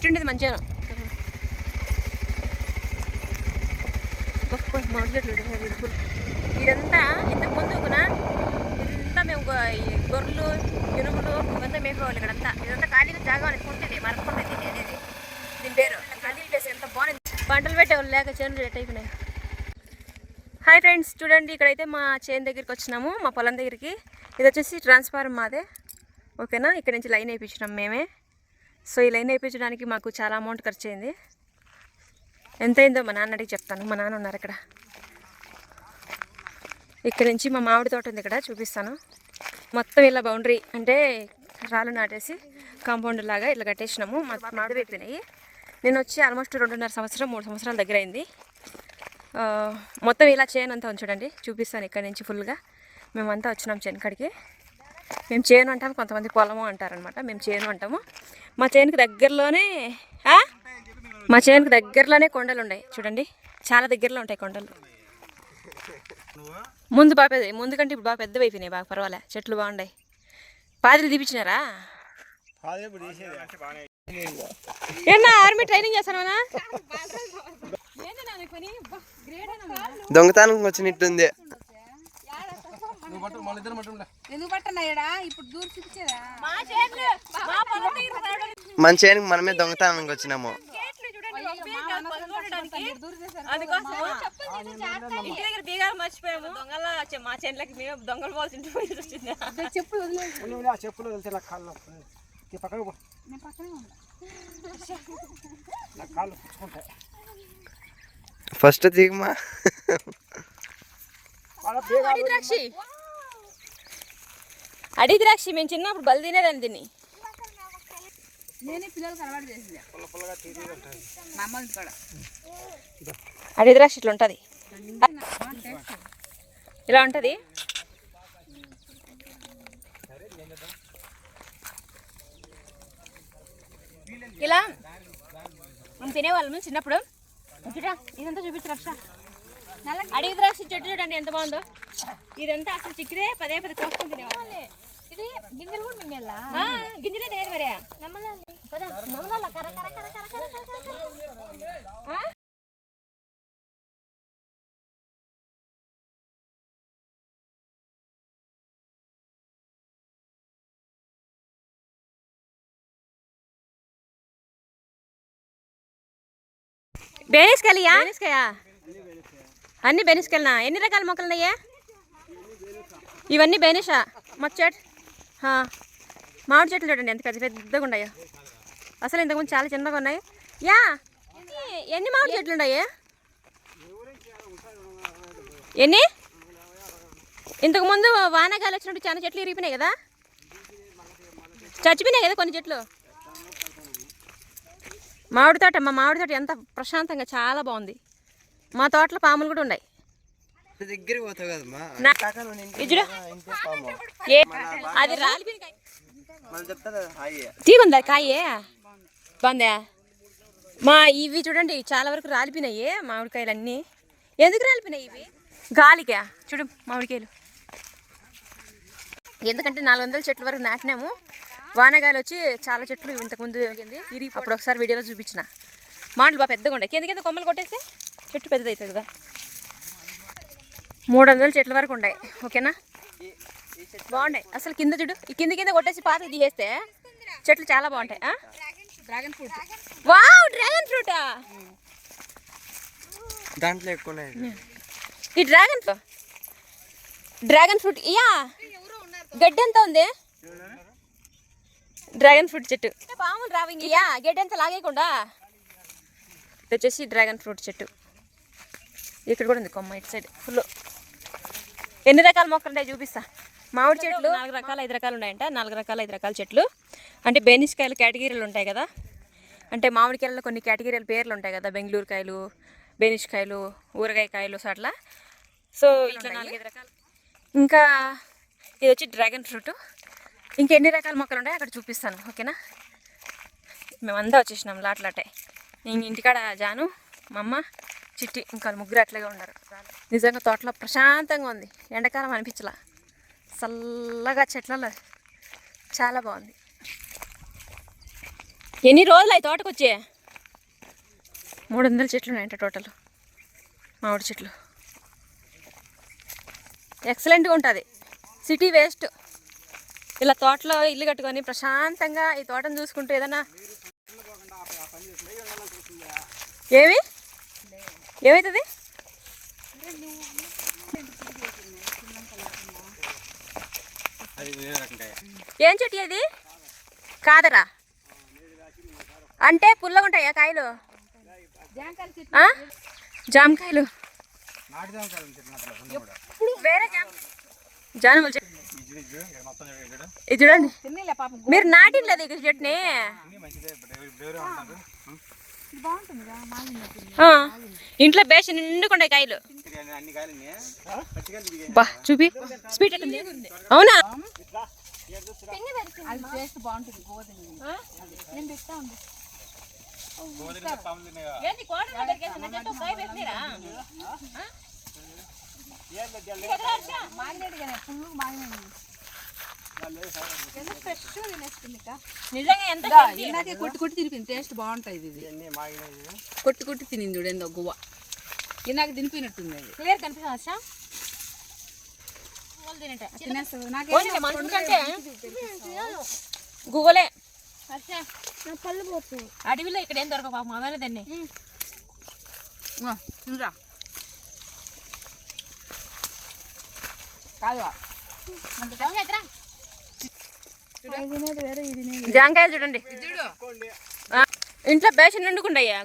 చెట్టు ఉండేది మంచిగా మామిడి చెట్లు ఇదంతా ఇంతకుముందు ఇదంతా మేము గొర్రెలు ఎనుగులు ఇవంతా మేపుకోవాలి. ఇక్కడంతా ఇదంతా ఖాళీగా జాగా అనుకుంటుంది మరకుంటుంది అనేది దీని పేరు. ఖాళీ ప్లేస్ ఎంత బాగుంది. పంటలు పెట్టేవాళ్ళు లేక చేనులు రెట్ అయిపోయినాయి. హాయ్ ఫ్రెండ్స్, చూడండి ఇక్కడైతే మా చేను దగ్గరికి వచ్చినాము, మా పొలం దగ్గరికి. ఇది వచ్చేసి ట్రాన్స్ఫార్మర్ మాదే, ఓకేనా. ఇక్కడ నుంచి లైన్ వేయించినాం మేమే. సో ఈ లైన్ వేయించడానికి మాకు చాలా అమౌంట్ ఖర్చు అయింది. ఎంత అయిందో మా నాన్న అడిగి చెప్తాను. మా నాన్న ఉన్నారు ఇక్కడ. ఇక్కడ నుంచి మా మామిడి తోట ఉంది, ఇక్కడ చూపిస్తాను. మొత్తం ఇలా బౌండరీ అంటే రాళ్ళు నాటేసి కాంపౌండ్ లాగా ఇట్లా కట్టేసినాము. మామిడి పెట్టినాయి. నేను వచ్చి ఆల్మోస్ట్ 2.5 సంవత్సరం 3 సంవత్సరాల దగ్గర అయింది. మొత్తం ఇలా చేను అంతా చూడండి, చూపిస్తాను. ఇక్కడ నుంచి ఫుల్గా మేమంతా వచ్చినాం చేను కాడికి. మేము చేను అంటాము, కొంతమంది పొలము అంటారనమాట. మేము చేను అంటాము. మా చేనుకి దగ్గరలోనే కొండలు ఉన్నాయి చూడండి, చాలా దగ్గరలో ఉంటాయి కొండలు. ముందు కంటే ఇప్పుడు బాగా పెద్దవి అయిపోయినాయి, బాగా పర్వాలే, చెట్లు బాగున్నాయి. పాదిలు తీపిచ్చినారా? ఏనా ఆర్మీ ట్రైనింగ్ చేస్తానా? దొంగతనం వచ్చినట్టుంది. మన చేయడానికి మనమే దొంగతనానికి వచ్చినాము. బీగాలు మర్చిపోయాము, దొంగల మా చేనులకి మేము దొంగలు పోవాల్సి చెప్పులు. ఫస్ట్ దిగమా. అడి ద్రాక్షి మేము చిన్నప్పుడు బలి తినేదాన్ని దీన్ని. అడి ద్రాక్షి ఇట్లా ఉంటుంది, ఇలా ఉంటుంది. ఇలా మేము తినేవాళ్ళము చిన్నప్పుడు. ఇదంతా చూపించు. అడవి ద్రాక్ష చెట్టు చూడండి ఎంత బాగుందో. ఇదంతా అసలు చిక్కిరే పదే కోసుకొని తినేవాళ్ళు. ఇది గింజలు కూడా మింగేలా, గింజలే తినేది మరి. బెనిస్కాయలు అన్ని బెనిస్కాయలనా? ఎన్ని రకాల మొక్కలు ఉన్నాయా? ఇవన్నీ బెనిషా. మా మామిడి చెట్లు చూడండి ఎంత పెద్దగా ఉన్నాయో. అసలు ఇంతకుముందు చాలా చిన్నగా ఉన్నాయి. ఎన్ని మామిడి చెట్లు ఉన్నాయా? ఎన్ని? ఇంతకుముందు వానగాలు వచ్చినప్పుడు చాలా చెట్లు ఇరిగిపోయినాయి కదా, చచ్చిపోయినాయి కదా కొన్ని చెట్లు. మా మామిడి తోట ఎంత ప్రశాంతంగా చాలా బాగుంది. మా తోటలో పాములు కూడా ఉన్నాయి. అది తీగుందా కాయే? బాగుందా? ఇవి చూడండి చాలా వరకు రాలిపోయినాయి మామిడికాయలు అన్నీ. ఎందుకు రాలిపోయినాయి ఇవి? గాలికా? చూడు మామిడికాయలు. ఎందుకంటే 400 చెట్ల వరకు నాటినాము. వానగాయలు వచ్చి చాలా చెట్లు ఇంతకుముందు ఇరిగి అప్పుడు ఒకసారి వీడియోలో చూపించిన. మాటలు బాగా పెద్దగా ఉన్నాయి. కింద కొమ్మలు కొట్టేస్తే చెట్టు పెద్దది అవుతుంది కదా. 300 చెట్ల వరకు ఉన్నాయి, ఓకేనా. బాగున్నాయి అసలు. కింద చూడు, ఈ కింద కొట్టేసి పాతకి తీసేస్తే చెట్లు చాలా బాగుంటాయి. Dragon fruit. వావ్, డ్రాగన్ ఫ్రూటా? దాంట్లో ఎక్కువ ఈ డ్రాగన్ ఫ్రూట్ గడ్డి ఎంత ఉంది? డ్రాగన్ ఫ్రూట్ చెట్టు. పాములు రావింగ్ గడ్డి ఎంత లాగేయకుండా. ఇది వచ్చేసి డ్రాగన్ ఫ్రూట్ చెట్టు. ఇక్కడ కూడా ఉంది కొమ్మ, ఇటు సైడ్ ఫుల్. ఎన్ని రకాల మొక్కలు ఉంటాయి చూపిస్తా. మామిడి చెట్లు 4 రకాల 5 రకాలు ఉన్నాయంట. 4 రకాల 5 రకాల చెట్లు. అంటే బెనిస్కాయలు కేటగిరీలు ఉంటాయి కదా, అంటే మామిడికాయలలో కొన్ని కేటగిరీల పేర్లు ఉంటాయి కదా, బెంగళూరు కాయలు, బెనిస్కాయలు, ఊరగాయ కాయలు, సో అట్లా. సో ఇట్లా 4-5 రకాలు. ఇంకా ఇది వచ్చి డ్రాగన్ ఫ్రూట్. ఇంకెన్ని రకాల మొక్కలు ఉంటాయి అక్కడ చూపిస్తాను, ఓకేనా. మేమంతా వచ్చేసినాం లాట్లాటే. నేను ఇంటికాడ జాను, మా అమ్మ, చిట్టి, ఇంకా ముగ్గురు అట్లాగే ఉన్నారు. నిజంగా తోటలో ప్రశాంతంగా ఉంది. ఎండాకాలం అనిపించలా, చల్లగా చెట్లలో చాలా బాగుంది. ఎన్ని రోజులు అవి తోటకు వచ్చే 300 చెట్లు ఉన్నాయంట టోటల్ మామిడి చెట్లు. ఎక్సలెంట్గా ఉంటుంది. City waste. ఇలా తోటలో ఇల్లు కట్టుకొని ప్రశాంతంగా ఈ తోటను చూసుకుంటూ ఏదన్నా ఏమవుతుంది? ఏం చెట్టు అది? కాదరా అంటే పుల్లగా ఉంటాయా కాయలు? జామకాయలు వేరే జానములు ఇది చూడండి. మీరు నాటినలేదు ఇక చెట్టుని. ఇంట్లో బేషన్ నిండుకుండే కాయలు. బా చూపి స్వీట్ ఎట్టుంది? అవునా? కొట్టి తినిపింది టేస్ట్ బాగుంటుంది. ఇది కొట్టి తినింది చూడు ఏందో గువ్వ. నాకు తినిపినట్టుంది. అది క్లియర్ కనిపిస్తా గువ్వలే. అడవిలో ఇక్కడ ఏం దొరక పాపం అవన్నీ దాన్ని. జాంకాయలు చూడండి. ఇంట్లో బేషన్ నిండుకుంటాయా?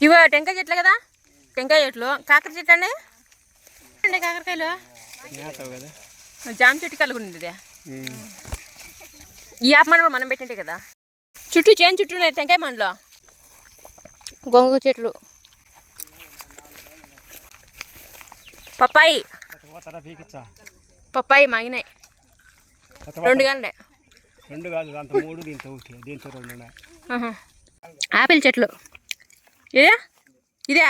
ఇవో టెంకాయ చెట్లు కదా, టెంకాయ చెట్లు. కాకర చెట్లు అండి, కాకరకాయలు. జామ చెట్టు కలుగుంది. ఈ ఆప మనం మనం పెట్టింటే కదా. చుట్టూ చేను చుట్టూ ఉన్నాయి టెంకాయ మనలో. గోంగూర చెట్లు, పప్పాయి పప్పాయి మాగినాయి. 2 కాదు, దీంతో 2 ఉన్నాయి. ఆపిల్ చెట్లు. ఇదే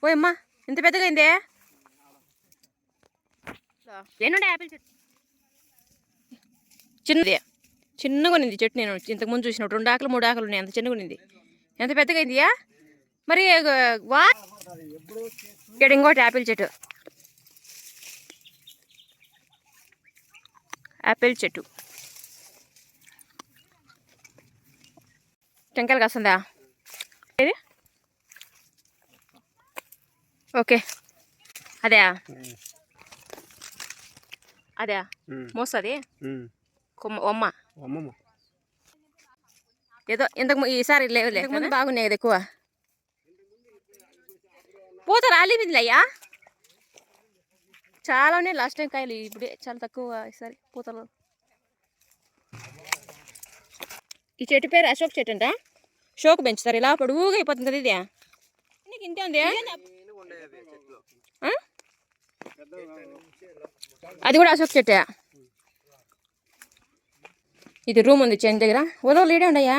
ఓయమ్మా ఇంత పెద్దగా అయిందే. ఏనుండే ఆపిల్ చెట్టు చిన్నగా ఉన్నింది చెట్టు. నేను ఇంతకుముందు చూసిన 2 ఆకులు 3 ఆకులు ఉన్నాయి. అంత చిన్నగా ఉన్నింది. ఎంత పెద్దగా అయిందియా మరి. ఇక్కడ ఇంకోటి ఆపిల్ చెట్టు. ఆపిల్ చెట్టు టెంకాయలు కాస్తుందా? ఇది ఓకే. అదే అదే మోస్తుంది అమ్మ. ఏదో ఇంతకు ఈసారి లేవు బాగున్నాయి కదా. ఎక్కువ పూత రాలేదు అయ్యా. చాలా ఉన్నాయి లాస్ట్ టైం కాయలు. ఇప్పుడే చాలా తక్కువ ఈసారి పూతలు. ఈ చెట్టు పేరు అశోక్ చెట్టు అంట. షోకు పెంచుతారు. ఇలా పొడుగుగా అయిపోతుంది కదా. ఇది నీకు ఇంతే ఉంది. అది కూడా అశోక్ చెట్టే. ఇది రూమ్ ఉంది చేను దగ్గర. ఉదయం లేడే ఉండయ్యా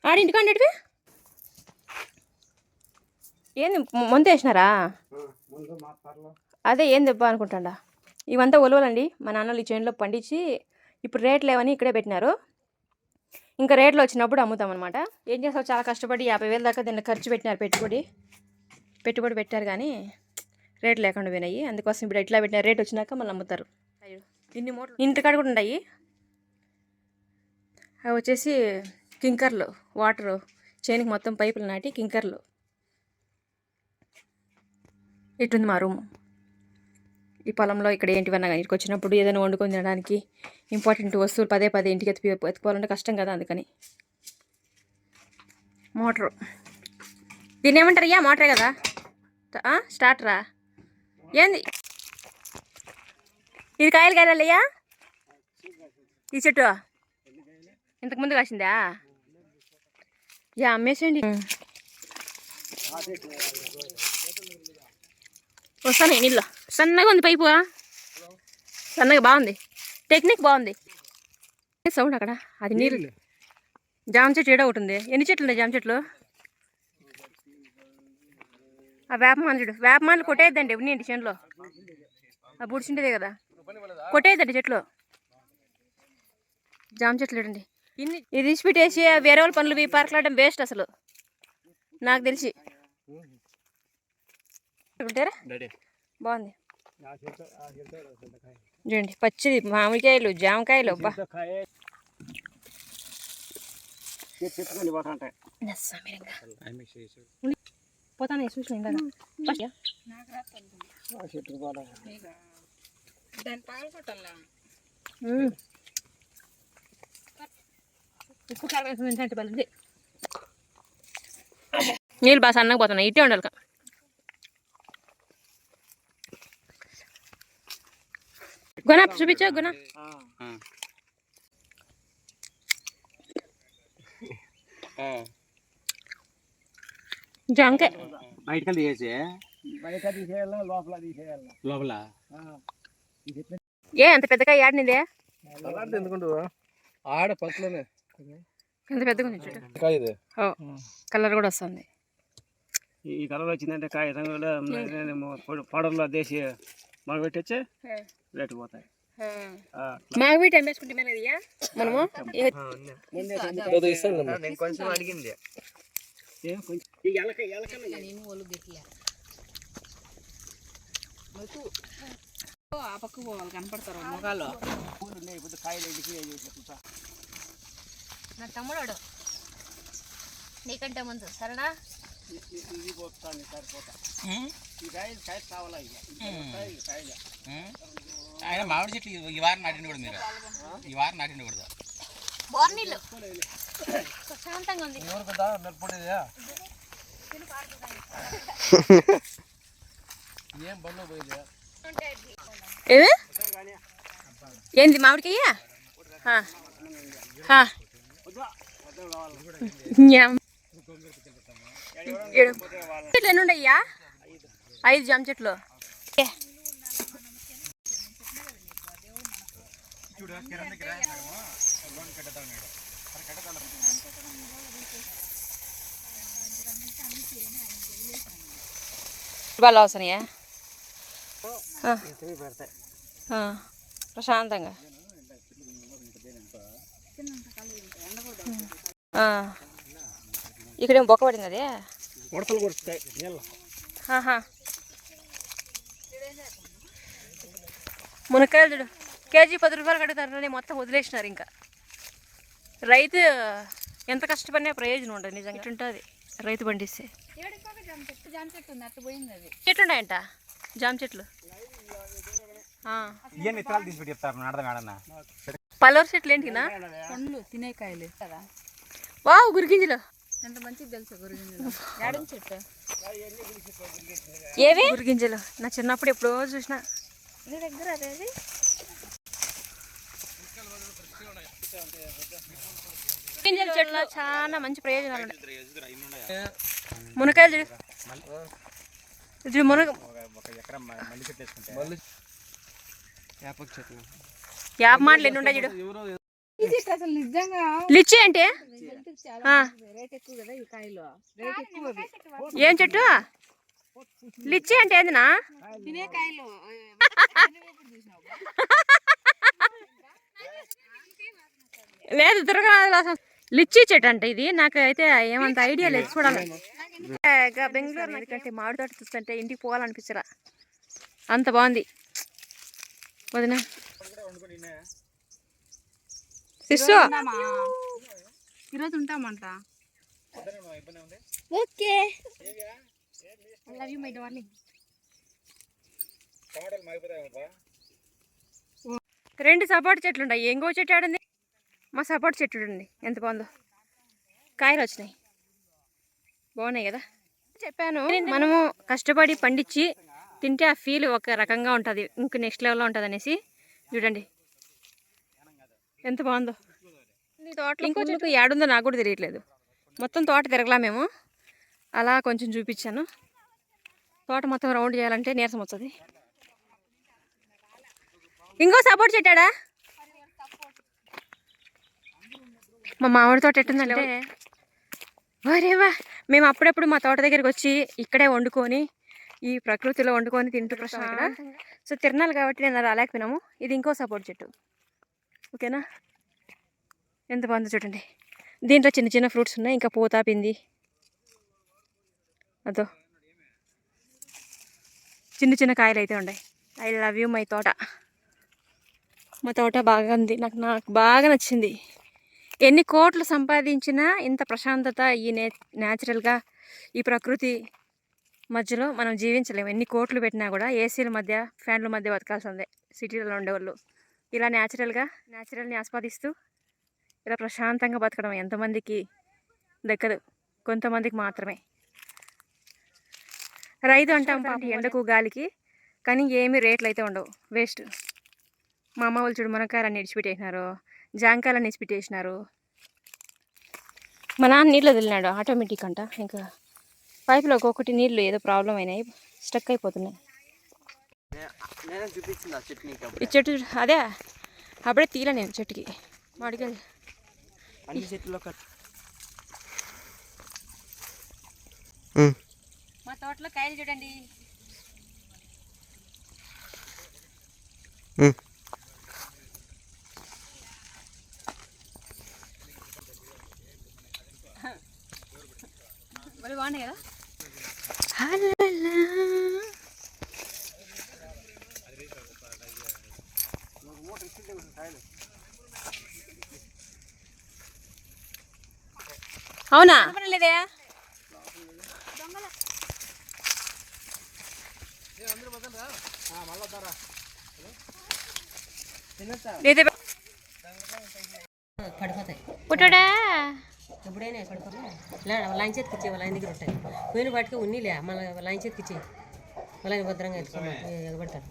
ఆడింటికండి. ఏంది మందు వేసినారా? అదే ఏం దెబ్బ అనుకుంటాడా. ఇవంతా ఉలవలండి. మా నాన్నలు ఈ చేనులో పండించి ఇప్పుడు రేట్లు లేవని ఇక్కడే పెట్టినారు. ఇంకా రేట్లు వచ్చినప్పుడు అమ్ముతామన్నమాట. ఏం చేస్తావు, చాలా కష్టపడి 50,000 దాకా దీన్ని ఖర్చు పెట్టినారు. పెట్టుబడి పెట్టారు కానీ రేట్లు లేకుండా పోయినాయి. అందుకోసం ఇప్పుడు ఎట్లా పెట్టినారు, రేట్ వచ్చినాక మళ్ళీ అమ్ముతారు. ఇన్ని మూటలు ఇంటికాడ కూడా ఉన్నాయి. అవి వచ్చేసి కింకర్లు. వాటరు చేనుకి మొత్తం పైపులు నాటి కింకర్లు. ఇటుంది మా రూమ్. ఈ పొలంలో ఇక్కడ ఏంటివన్నా కానీ ఇక్కడికి వచ్చినప్పుడు ఏదైనా వండుకొని తినడానికి ఇంపార్టెంట్ వస్తువులు పదే ఇంటికి ఎత్తుకోవాలంటే కష్టం కదా. అందుకని మోటరు. దీన్ని ఏమంటారు? అయ్యా మోటరే కదా. స్టార్టరా ఏంది? ఇది కాయలు అయ్యా. ఈ చెట్టు ఇంతకుముందు కాసిందా? యా అమ్మేసేయండి. వస్తాను నీళ్ళు. సన్నగా ఉంది పైపు. సన్నగా బాగుంది. టెక్నిక్ బాగుంది. సౌండ్ అక్కడ అది నీళ్ళు. జామ చెట్టు ఏడో ఒకటి ఉంది. ఎన్ని చెట్లు ఉన్నాయి జామ చెట్లు? ఆ వేపమాను చూడు, వేపమాను కొట్టేద్దండి ఉన్నాయండి చేనులో, ఆ బుడిచిండేదే కదా, కొట్టేద్దండి చెట్లు. జామ చెట్లు చూడండి, ఇది తీసిపెట్టేసి వేరే వాళ్ళ పనులు పార్కలాడడం వేస్ట్ అసలు నాకు తెలిసి. ఉంటారా బాగుంది చూడండి, పచ్చిది మామిడికాయలు జామకాయలు. అబ్బా పోతానే చూసిన ఇంకా ఉప్పు కారం ఏంటంటే బలంది. నీళ్ళు బాగా సన్నగా పోతున్నాయి, ఇట్టే ఉండాలి. గుణ చూపించా గుణ. జాంకాయ బయటకి తీసేసి లోపల ఏ అంత పెద్దకాయ ఆడినిదే ఆడ పక్కలోనే ఎంత పెద్దగా ఉంది చూడు, కలర్ కూడా వస్తుంది. ఈ కలర్ వచ్చిందంటే కాయ రంగులో పౌడర్లో దేశీ మగ పెట్టొచ్చే రేటు పోతాయి. మాగబెట్టి అమ్మేసుకుంటే మనము నేను కొంచెం అడిగింది. ఆ పక్క పోవాలి కనపడతారు మొగాలు. నా తమ్ముడు నీకంటే ముందు సరేనా. ఆయన మామిడి చెట్లు ఈ వారం నాటిండి కూడా మీరు, ఈ వారం నాటిండి కూడా బోర్నీళ్ళు ప్రశాంతంగా ఉంది. ఏమి ఏంది మామిడికాయ చెట్లు ఎన్ని ఉండయ్యా? 5 జామ చెట్లు. బాగా వస్తున్నాయా ప్రశాంతంగా. ఇక్కడేమో బొక్క పడింది అదే. మునక్కాయలు చూడు, కేజీ 10 రూపాయలు కడుగుతారని మొత్తం వదిలేసినారు. ఇంకా రైతు ఎంత కష్టపడినా ప్రయోజనం ఉండదు నిజంగా. ఇట్లుంటుంది రైతు పండిస్తే. చెట్లు ఉన్నాయంట జామ చెట్లు. పల్లవర చెట్లు ఏంటినా పండ్లు తినేకాయలు కదా. వావ్ గురిగింజలు ఎంత మంచిది తెలుసు. గురిగింజలు ఏడం చెట్టు ఏవి గురిగింజలు నా చిన్నప్పుడు ఎప్పుడో చూసిన. నీ దగ్గర అదేది గింజల చెట్లు చాలా మంచి ప్రయోజనాలు ఉన్నాయి. మునకాయలు చూడు, యాప మాటలు ఎన్ని ఉన్నాయి చూడు. అసలు నిజంగా లిచ్చి అంటే రేట్ ఎక్కువ కదా ఈ కాయలు. రేట్ ఎక్కువ. ఏం చెట్టు లిచ్చి అంటే ఏందినా? తినే కాయలు. లేదు దుర్గనాథ లిచ్చి చెట్టు అంటే ఇది. నాకు అయితే ఏమంత ఐడియా లేదు, చూడాలి. బెంగళూరు ఎందుకంటే మామిడి తోట చూస్తుంటే ఇంటికి పోవాలనిపించరా, అంత బాగుంది వదిన. సిస్సు ఈరోజు ఉంటామంట. ఓకే రెండు సపోటా చెట్లు ఉన్నాయి. ఇంకో చెట్టు ఆడింది మా సపోటా చెట్టు చూడండి ఎంత బాగుందో. కాయలు వచ్చినాయి, బాగున్నాయి కదా. చెప్పాను మనము కష్టపడి పండించి తింటే ఆ ఫీల్ ఒక రకంగా ఉంటుంది, ఇంక నెక్స్ట్ లెవెల్లో ఉంటుంది అనేసి. చూడండి ఎంత బాగుందో. తోటలో ఇంకో చెట్టు ఏడుందో నాకు కూడా తెలియట్లేదు. మొత్తం తోట తిరగలా మేము, అలా కొంచెం చూపించాను. తోట మొత్తం రౌండ్ చేయాలంటే నీరసం వస్తుంది. ఇంకో సపోర్ట్ చెట్టాడా మా మామిడి తోట ఎట్టుందంటే వరేవా. మేము అప్పుడప్పుడు మా తోట దగ్గరికి వచ్చి ఇక్కడే వండుకొని ఈ ప్రకృతిలో వండుకొని తింటూ ప్రశ్న ఇక్కడ. సో తిరణాలు కాబట్టి నేను రాలేకపోయినాము. ఇది ఇంకో సపోర్ట్ చెట్టు, ఓకేనా. ఎంత బాగుందో చూడండి. దీంట్లో చిన్న చిన్న ఫ్రూట్స్ ఉన్నాయి, ఇంకా పూత పింది అదో చిన్న చిన్న కాయలు అయితే ఉన్నాయి. ఐ లవ్ యూ మై తోట. మా తోట బాగా ఉంది, నాకు బాగా నచ్చింది. ఎన్ని కోట్లు సంపాదించినా ఇంత ప్రశాంతత ఈ న్యాచురల్గా ఈ ప్రకృతి మధ్యలో మనం జీవించలేము. ఎన్ని కోట్లు పెట్టినా కూడా ఏసీల మధ్య ఫ్యాన్ల మధ్య బతకాల్సిందే సిటీలలో ఉండేవాళ్ళు. ఇలా న్యాచురల్ని ఆస్వాదిస్తూ ఇలా ప్రశాంతంగా బతకడం ఎంతమందికి దక్కదు, కొంతమందికి మాత్రమే. రైతు అంటాం పాపం ఎండకు గాలికి, కానీ ఏమీ రేట్లు అయితే ఉండవు, వేస్ట్. మా అమ్మ వాళ్ళు చూడు మునక్కాయలన్నీ ఇడిచిపెట్టేసినారు, జాంకాయలన్నీ ఇడిచిపెట్టేసినారు. మా నాన్న నీళ్ళు వదిలినాడు ఆటోమేటిక్ అంట. ఇంకా పైపులో ఒక్కొక్కటి నీళ్ళు ఏదో ప్రాబ్లం అయినాయి, స్టక్ అయిపోతున్నాయి. ఈ చెట్టు అదే అప్పుడే తీల నేను చెట్టుకి మాడికాయ. మా తోటలో కాయలు చూడండి. మరి బాగున్నాయి కదా. అవునా లేదే. పుట్టడా ఎప్పుడైనా పడిపోతా లైన్ చేతికి ఇచ్చే వాళ్ళ ఆయన దగ్గర ఉంటాయి. పోయిన వాటికి ఉన్నిలే మళ్ళీ లైన్ చేతికి ఇచ్చే వాళ్ళ ఆయన భద్రంగా ఎత్తుకోమని ఎగబడతారు.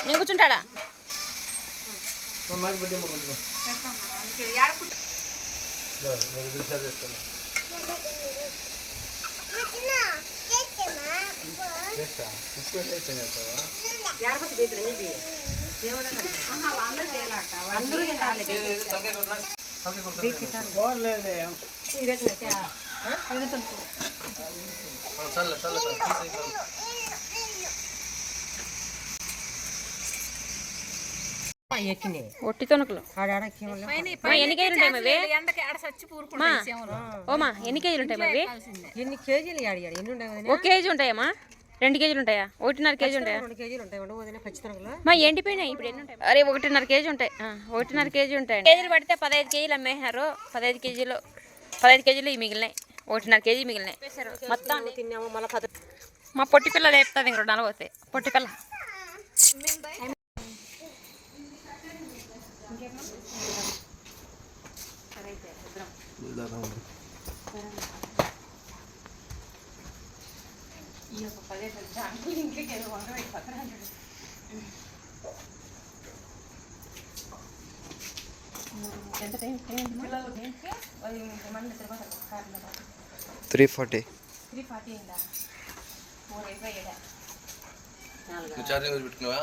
నేను కూర్చుంటాడా. ఒట్టి తొనకలు ఎన్ని కేజీలు ఉంటాయి అవి? ఓమా ఎన్ని కేజీలు ఉంటాయి అవి? ఎన్ని కేజీలు ఎన్ని ఉంటాయి? 1 కేజీ ఉంటాయమ్మా? 2 కేజీలు ఉంటాయా? 1.5 కేజీ ఉంటాయా? 2 కేజీలు ఉంటాయి. ఉండవదిన ఖచ్చితంగా మా ఎండిపోయినాయి ఇప్పుడు ఎన్ని ఉంటాయి? అరే 1.5 కేజీ ఉంటాయి. 1.5 కేజీ ఉంటాయి. కేజీలు పడితే 15 కేజీలు అమ్మేసినారు. 15 కేజీలు ఇవి మిగిలినాయి. 1.5 కేజీ మిగిలినాయి మొత్తం తిన్నాము. మళ్ళీ మా పొట్టి పిల్ల లేపుతుంది ఇంకోటి 4 వస్తాయి. పొట్టి పిల్ల ఎంత టైం 340 అయిందా? 4 అయిపోయాడా? ఛార్జింగ్ పెట్టుకున్నావా?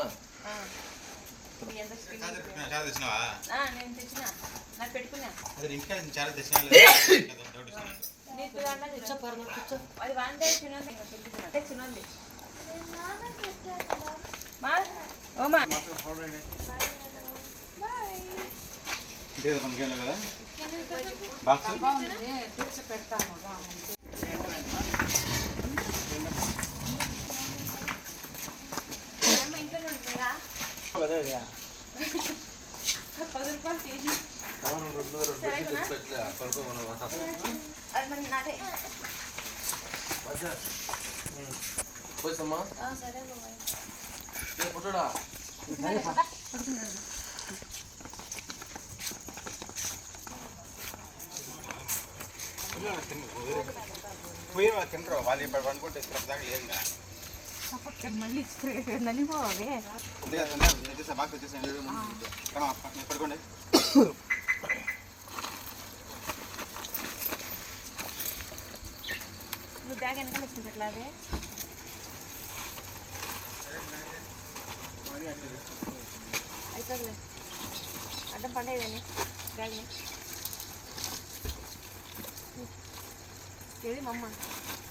నేను తెచ్చిన నాకు పెట్టుకున్నా. అది వాంటే చిన్నది ఓమా కదా బాక్స్ పెడతాను. తింటారు వాళ్ళు ఇప్పుడు అనుకుంటే మళ్ళీ నలిపోవాలి. పడుకోండి. నువ్వు బ్యాగ్ వెనకాల వచ్చింది అదే అవుతుందిలే. అడ్డం పండేదని డ్రాగన్ ఏది మమ్మ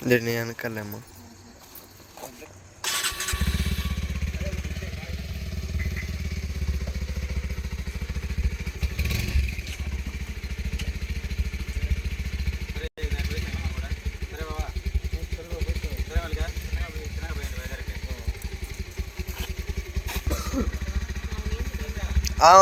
దీన్ని వెనకాలేమ్మా. ఆ